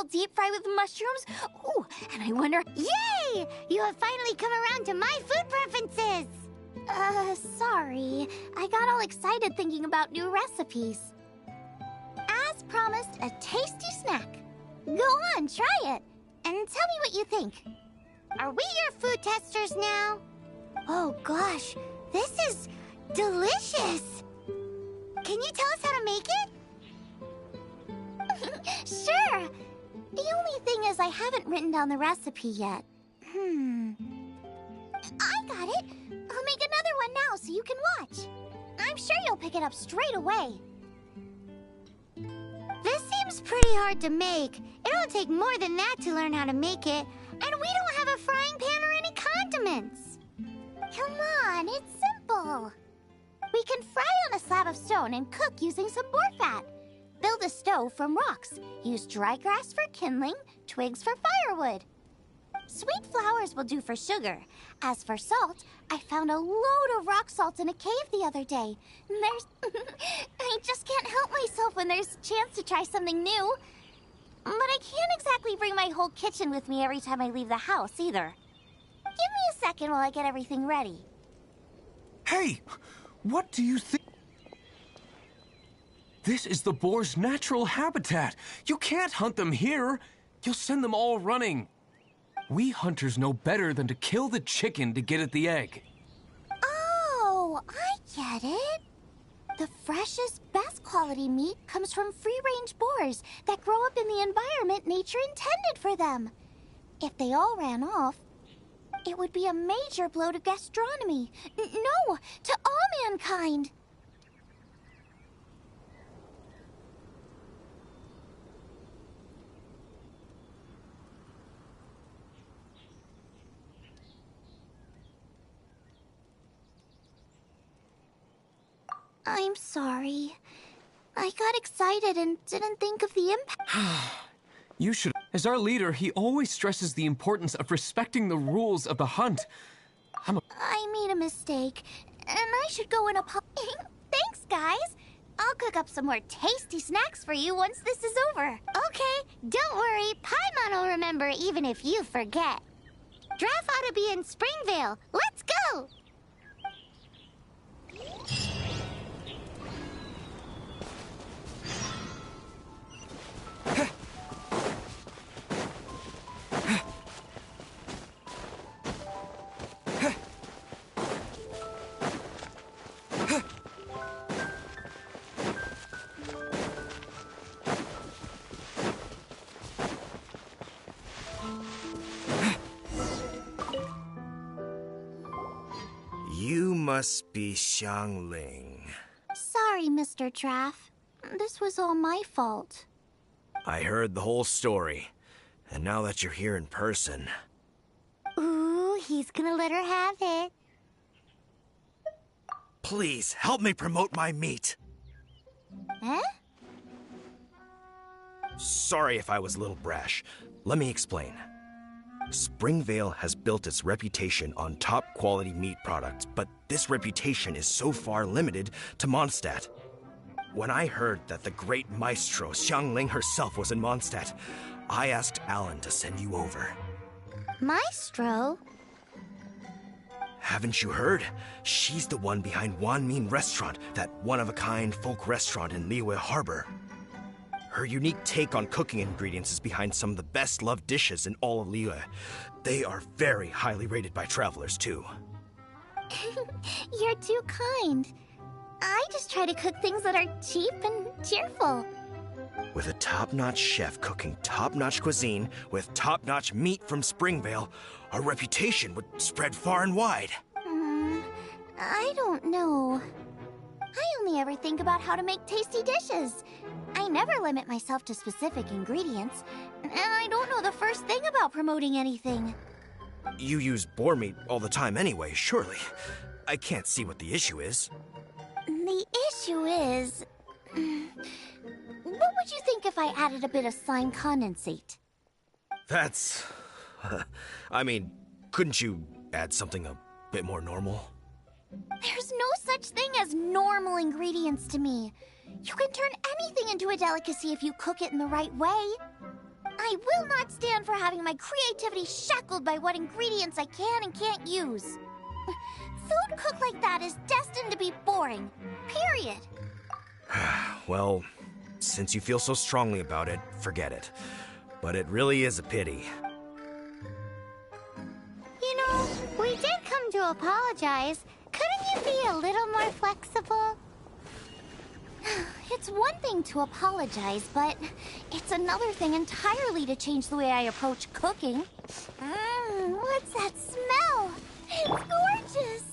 I'll deep fry with mushrooms. Ooh, and I wonder... Yay! You have finally come around to my food preferences! Sorry. I got all excited thinking about new recipes. As promised, a tasty snack. Go on, try it, and tell me what you think. Are we your food testers now? Oh gosh, this is delicious! Can you tell us how to make it? Sure! The only thing is I haven't written down the recipe yet. I got it! I'll make another one now so you can watch. I'm sure you'll pick it up straight away. This seems pretty hard to make. It'll take more than that to learn how to make it. And we don't have a frying pan or any condiments. Come on, it's simple. We can fry on a slab of stone and cook using some boar fat. Build a stove from rocks. Use dry grass for kindling, twigs for firewood. Sweet flowers will do for sugar. As for salt, I found a load of rock salt in a cave the other day. There's... I just can't help myself when there's a chance to try something new. But I can't exactly bring my whole kitchen with me every time I leave the house, either. Give me a second while I get everything ready. Hey! What do you think? This is the boar's natural habitat. You can't hunt them here. You'll send them all running. We hunters know better than to kill the chicken to get at the egg. Oh, I get it. The freshest, best quality meat comes from free-range boars that grow up in the environment nature intended for them. If they all ran off, it would be a major blow to gastronomy. No, to all mankind. I'm sorry. I got excited and didn't think of the impact. You should. As our leader, he always stresses the importance of respecting the rules of the hunt. I made a mistake, and I should go and apologize. Thanks, guys. I'll cook up some more tasty snacks for you once this is over. Okay, don't worry. Paimon will remember even if you forget. Draft ought to be in Springvale. Let's go! You must be Xiangling. Sorry, Mr. Draff. This was all my fault. I heard the whole story, and now that you're here in person... Ooh, he's gonna let her have it. Please, help me promote my meat. Eh? Sorry if I was a little brash. Let me explain. Springvale has built its reputation on top-quality meat products, but this reputation is so far limited to Mondstadt. When I heard that the great maestro Xiangling herself was in Mondstadt, I asked Alan to send you over. Maestro? Haven't you heard? She's the one behind Wanmin Restaurant, that one-of-a-kind folk restaurant in Liyue Harbor. Her unique take on cooking ingredients is behind some of the best-loved dishes in all of Liyue. They are very highly rated by travelers, too. You're too kind. I just try to cook things that are cheap and cheerful. With a top-notch chef cooking top-notch cuisine with top-notch meat from Springvale, our reputation would spread far and wide. I don't know. I only ever think about how to make tasty dishes. I never limit myself to specific ingredients, and I don't know the first thing about promoting anything. You use boar meat all the time anyway, surely. I can't see what the issue is. The issue is... What would you think if I added a bit of slime condensate? That's... I mean, couldn't you add something a bit more normal? There's no such thing as normal ingredients to me. You can turn anything into a delicacy if you cook it in the right way. I will not stand for having my creativity shackled by what ingredients I can and can't use. Food cooked like that is destined to be boring. Period. Well, since you feel so strongly about it, forget it. But it really is a pity. You know, we did come to apologize. Couldn't you be a little more flexible? It's one thing to apologize, but it's another thing entirely to change the way I approach cooking. What's that smell? It's gorgeous!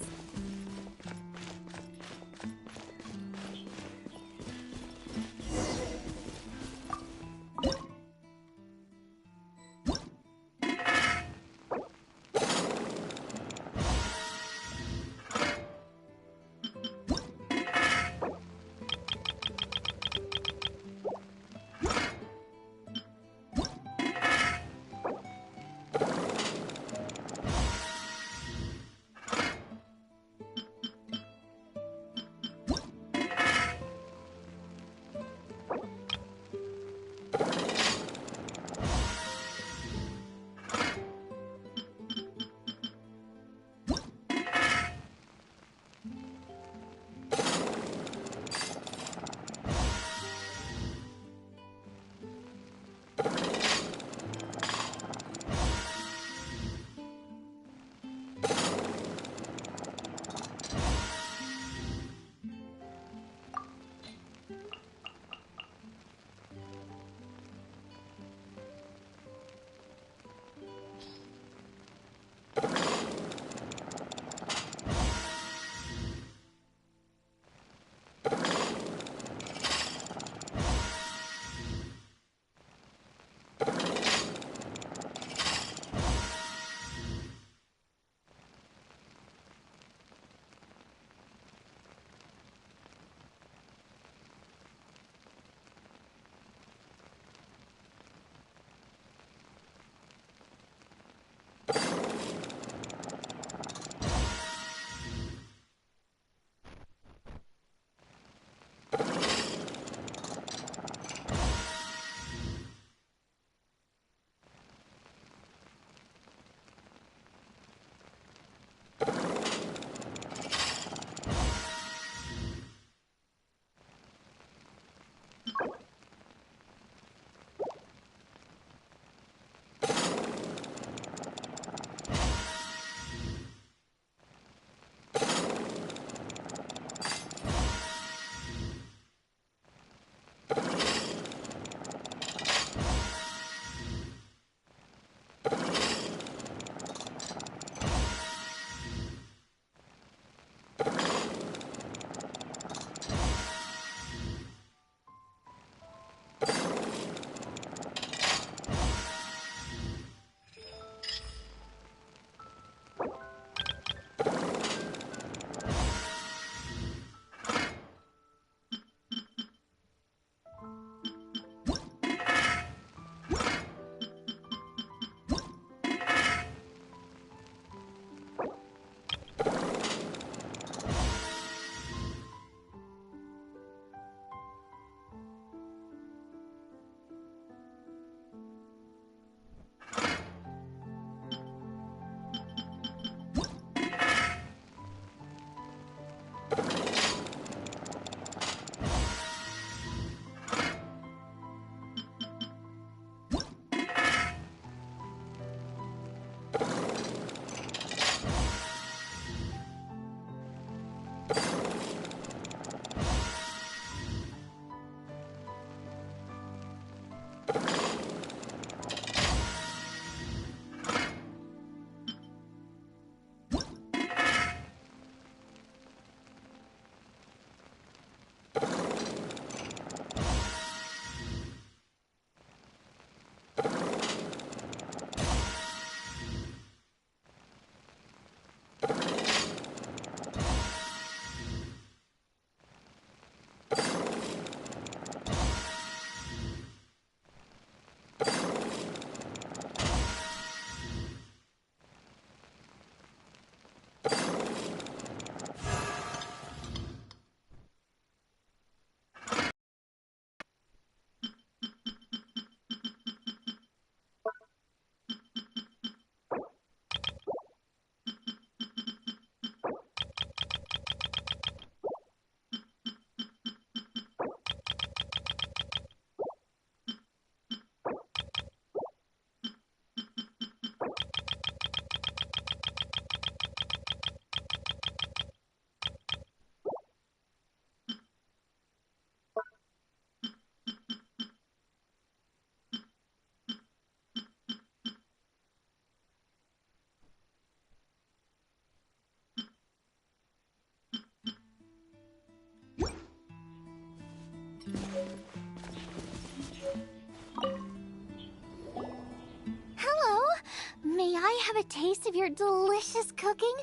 have a taste of your delicious cooking?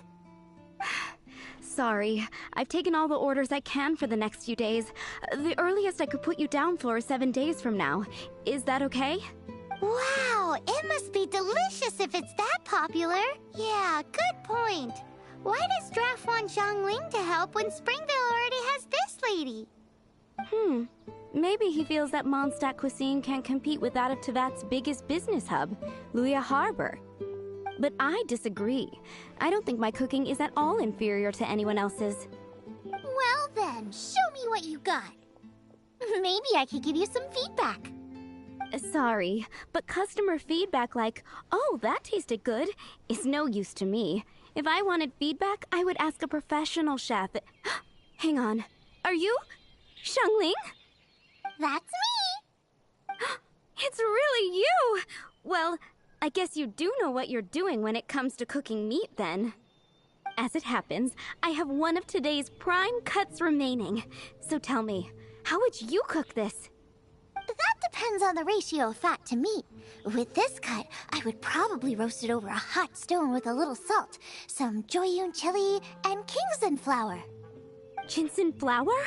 Sorry, I've taken all the orders I can for the next few days. The earliest I could put you down for is 7 days from now. Is that okay? Wow, it must be delicious if it's that popular. Yeah, good point. Why does Draft want Xiangling to help when Springvale already has this lady? Maybe he feels that Mondstadt cuisine can't compete with that of Tevat's biggest business hub, Luya Harbor. But I disagree. I don't think my cooking is at all inferior to anyone else's. Well then, show me what you got. Maybe I could give you some feedback. Sorry, but customer feedback like, "Oh, that tasted good," is no use to me. If I wanted feedback, I would ask a professional chef. Hang on. Are you Xiangling? That's me! It's really you! Well, I guess you do know what you're doing when it comes to cooking meat, then. As it happens, I have one of today's prime cuts remaining. So tell me, how would you cook this? That depends on the ratio of fat to meat. With this cut, I would probably roast it over a hot stone with a little salt, some Joyun chili, and Kingston flour. Ginseng flour?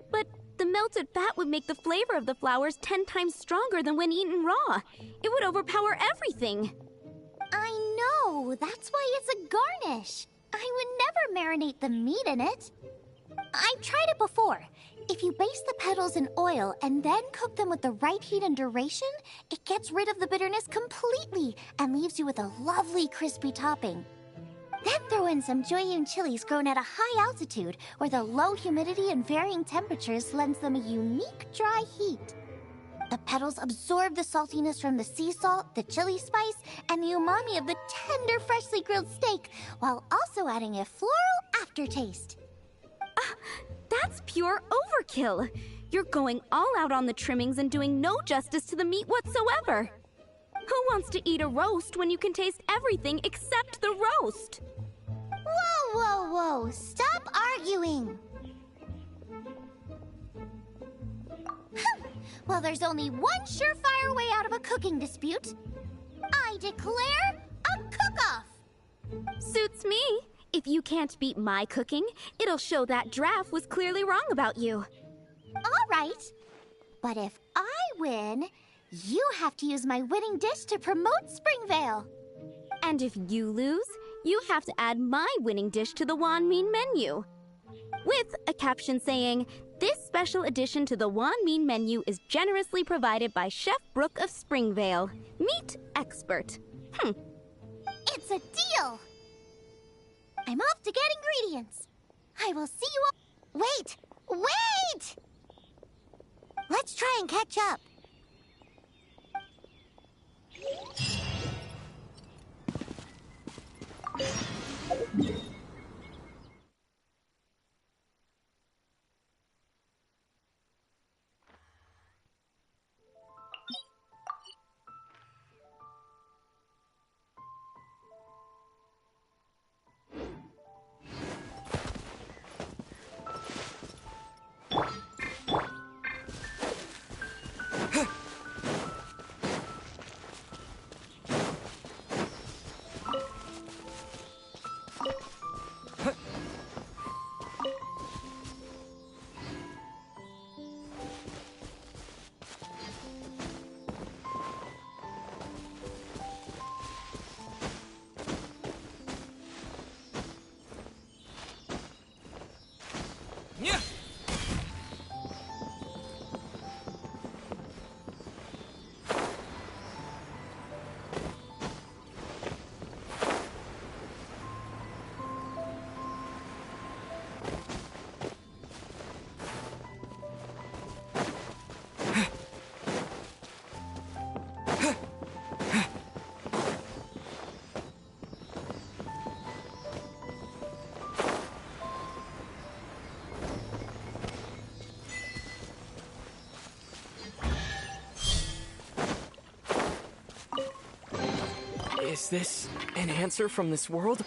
But the melted fat would make the flavor of the flowers 10 times stronger than when eaten raw. It would overpower everything. I know, that's why it's a garnish. I would never marinate the meat in it. I've tried it before. If you baste the petals in oil and then cook them with the right heat and duration, it gets rid of the bitterness completely and leaves you with a lovely crispy topping. Then throw in some Joyun chilies grown at a high altitude where the low humidity and varying temperatures lends them a unique dry heat. The petals absorb the saltiness from the sea salt, the chili spice, and the umami of the tender, freshly grilled steak, while also adding a floral aftertaste. That's pure overkill. You're going all out on the trimmings and doing no justice to the meat whatsoever. Who wants to eat a roast when you can taste everything except the roast? Whoa, whoa, whoa! Stop arguing! Well, there's only one surefire way out of a cooking dispute. I declare a cook-off! Suits me. If you can't beat my cooking, it'll show that Draft was clearly wrong about you. All right. But if I win, you have to use my winning dish to promote Springvale. And if you lose, you have to add my winning dish to the Wanmin menu. With a caption saying, "This special addition to the Wanmin menu is generously provided by Chef Brooke of Springvale, meat expert." It's a deal. I'm off to get ingredients. I will see you all. Wait! Wait! Let's try and catch up. Is this an answer from this world?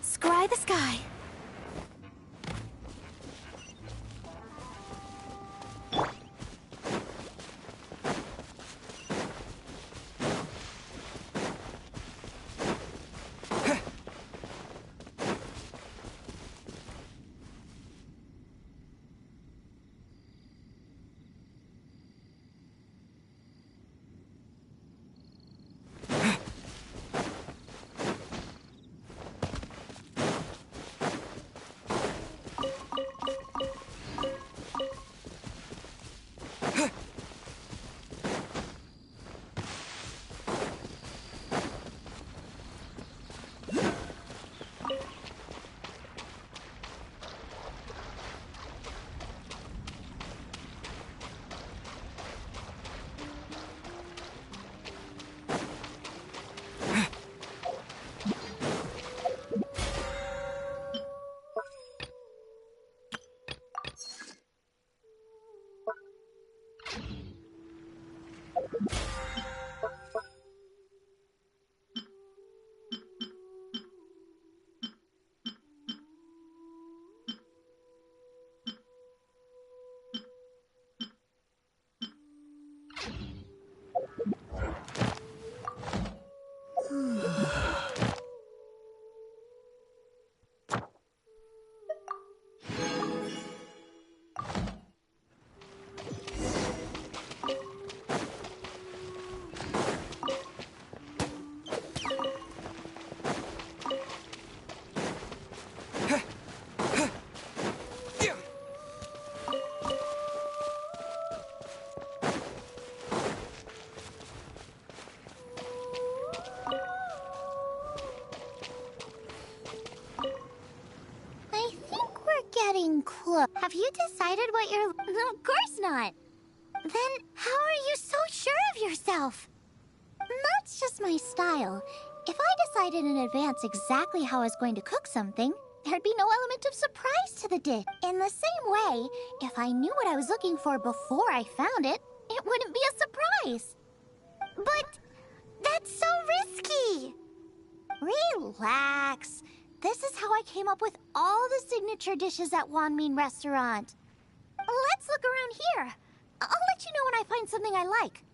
Scry the sky. I think we're getting close. Have you decided what you're... Of course not. Then how are you so sure of yourself? That's just my style. If I decided in advance exactly how I was going to cook something, there'd be no element of surprise to the dish. In the same way, if I knew what I was looking for before I found it, it wouldn't be a surprise. But that's so risky. Relax. This is how I came up with all the signature dishes at Wanmin Restaurant. Let's look around here. I'll let you know when I find something I like.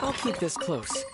I'll keep this close.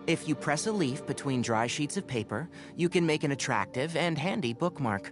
If you press a leaf between dry sheets of paper, you can make an attractive and handy bookmark.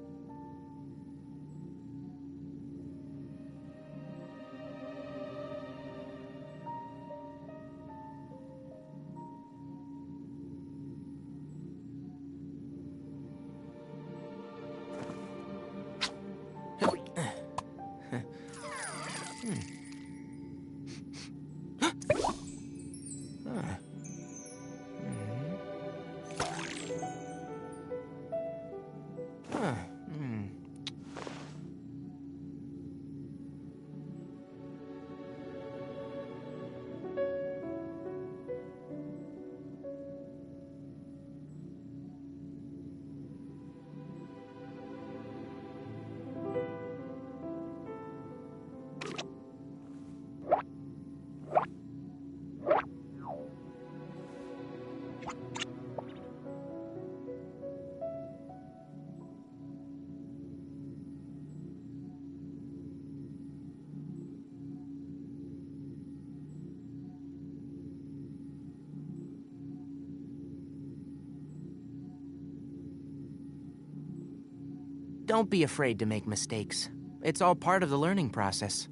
Don't be afraid to make mistakes. It's all part of the learning process.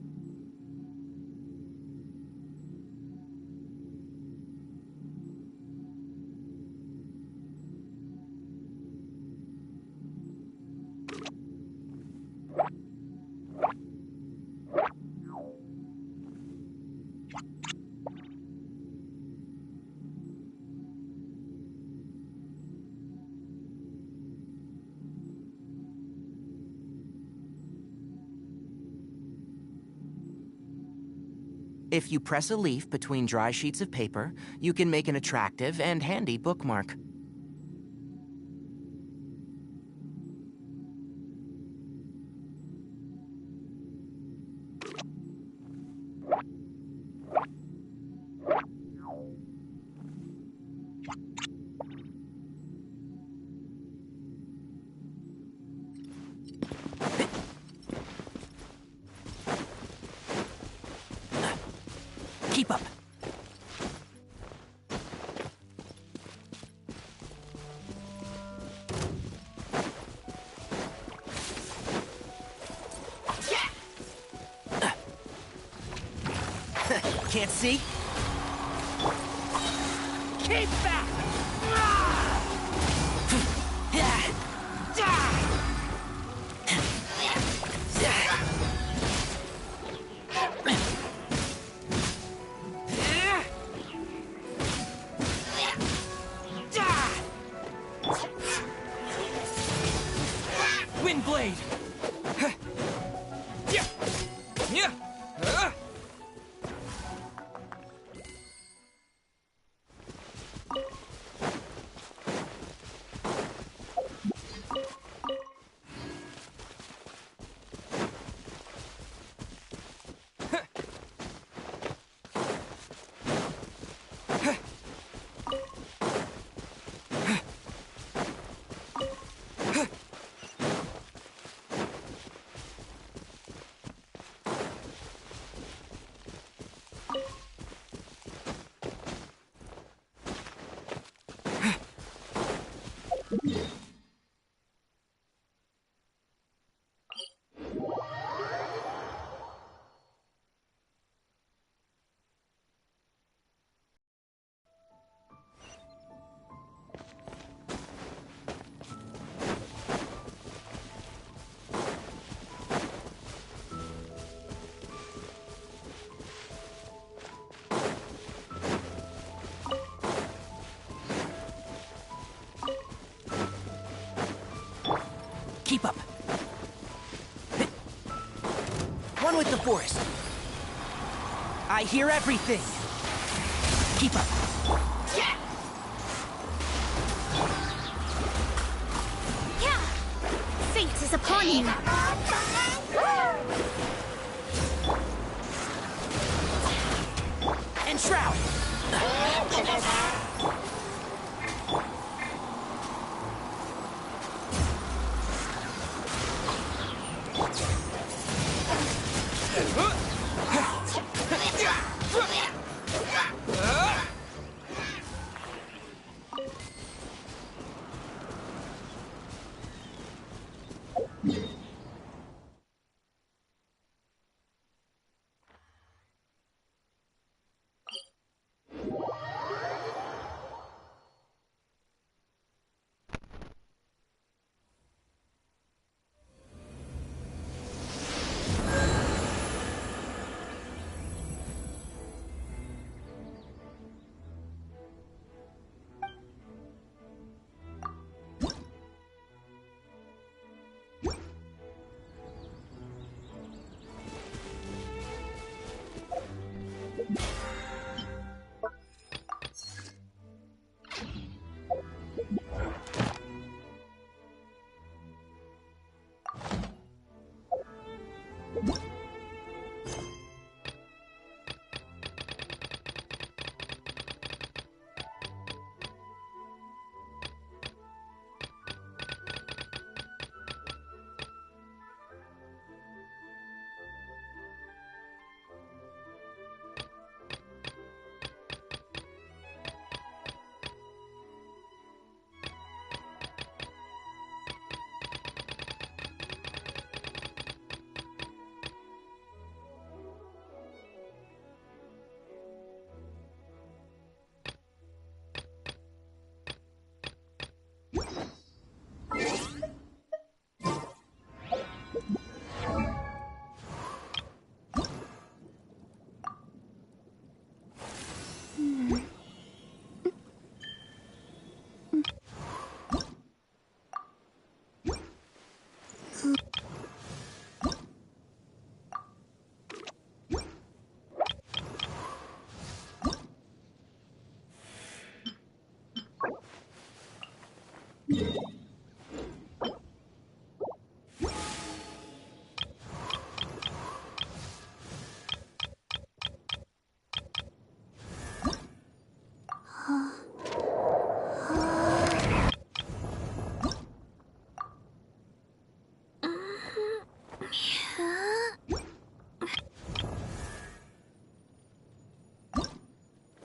If you press a leaf between dry sheets of paper, you can make an attractive and handy bookmark. Keep up. Can't see? Keep back! Windblade! Keep up. One with the forest. I hear everything. Keep up. Yeah! Fate is upon you. Enshroud!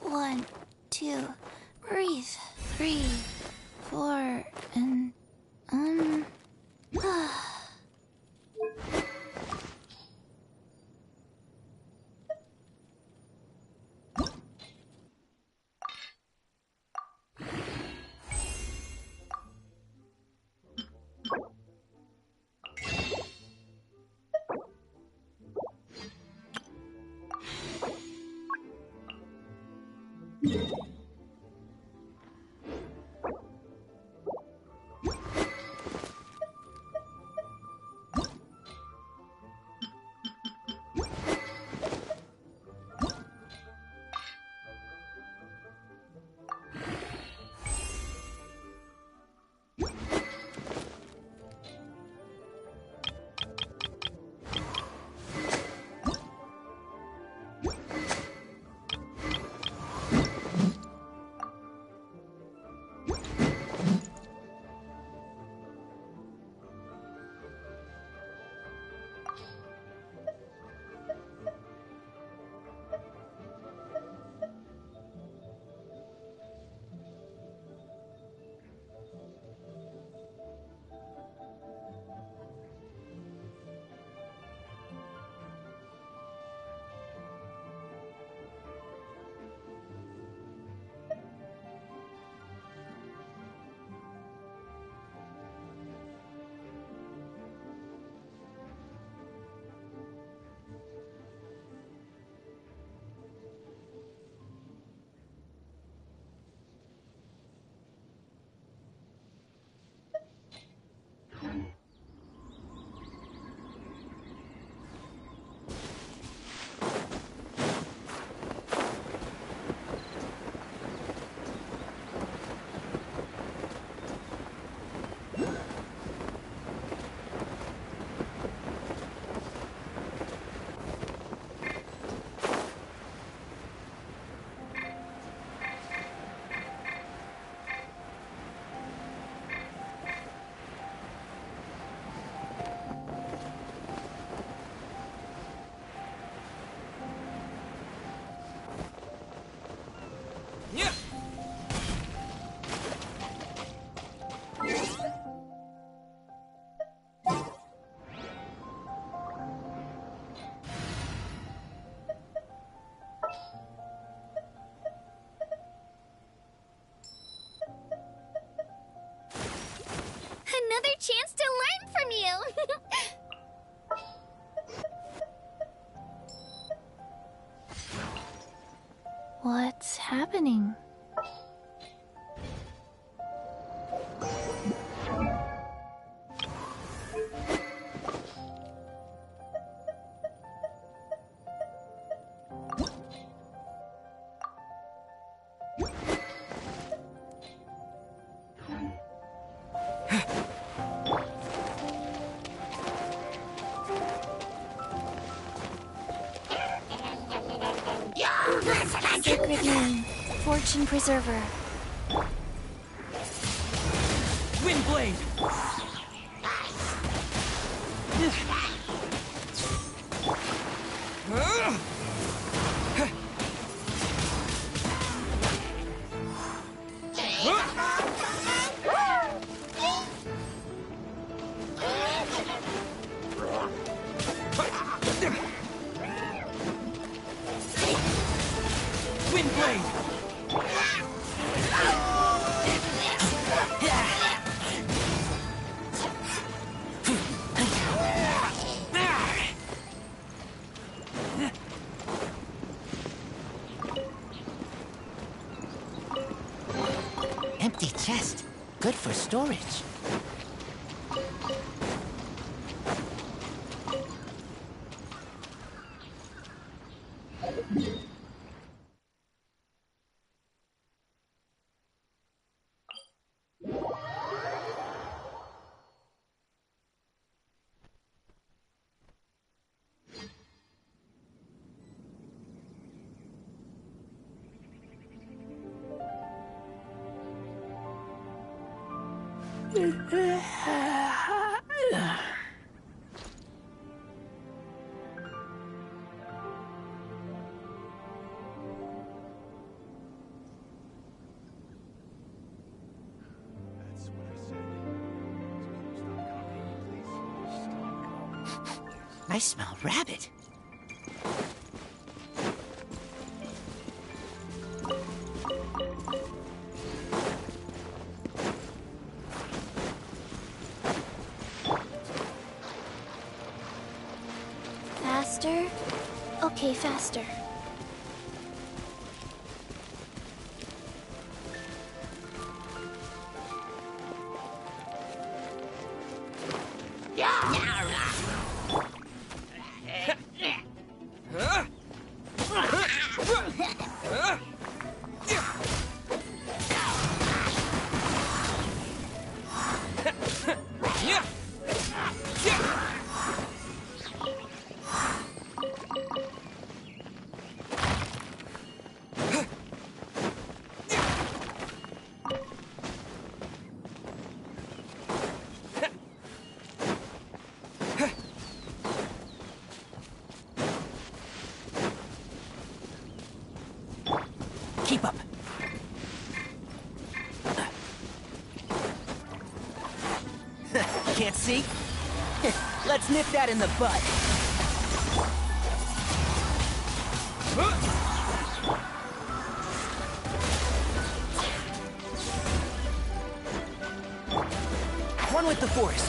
One, two, breathe. 3, 4, and another chance to learn from you! what's happening? Sacred name, Fortune Preserver. Windblade! Empty chest. Good for storage. I smell rabbit. Faster? Okay, faster. Keep up. Can't see? Let's nip that in the bud. One with the forest.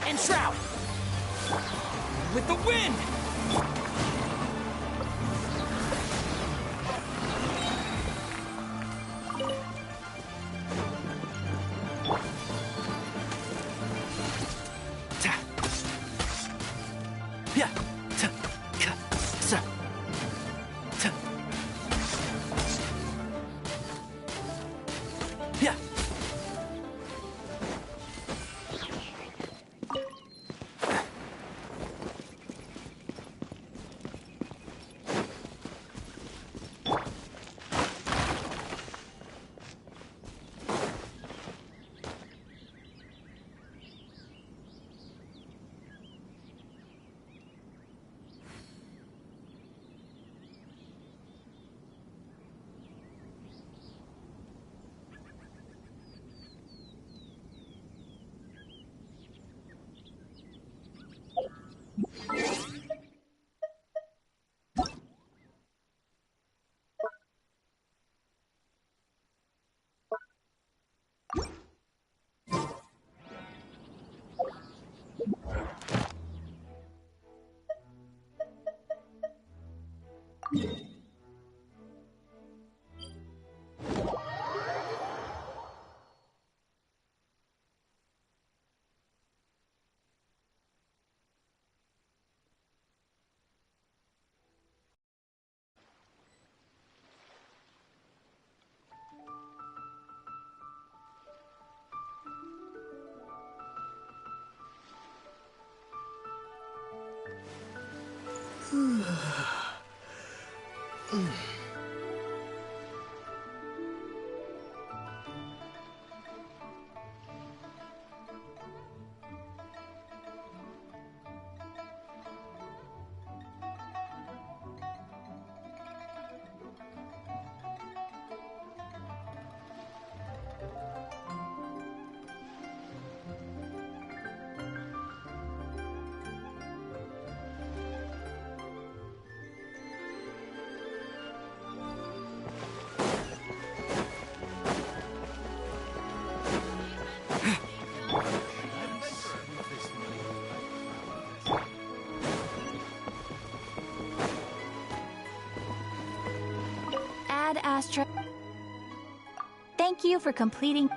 And Shroud! With the wind! Yeah. Ta. Ka. Sa. Ta. Yeah. Ad Astra. Thank you for completing.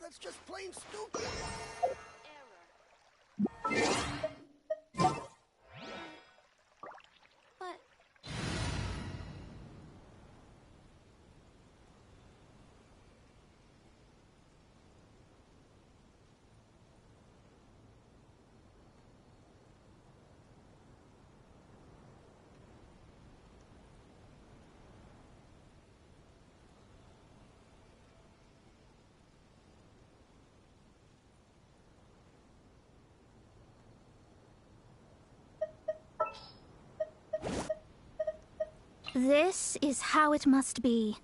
That's just plain stupid. This is how it must be.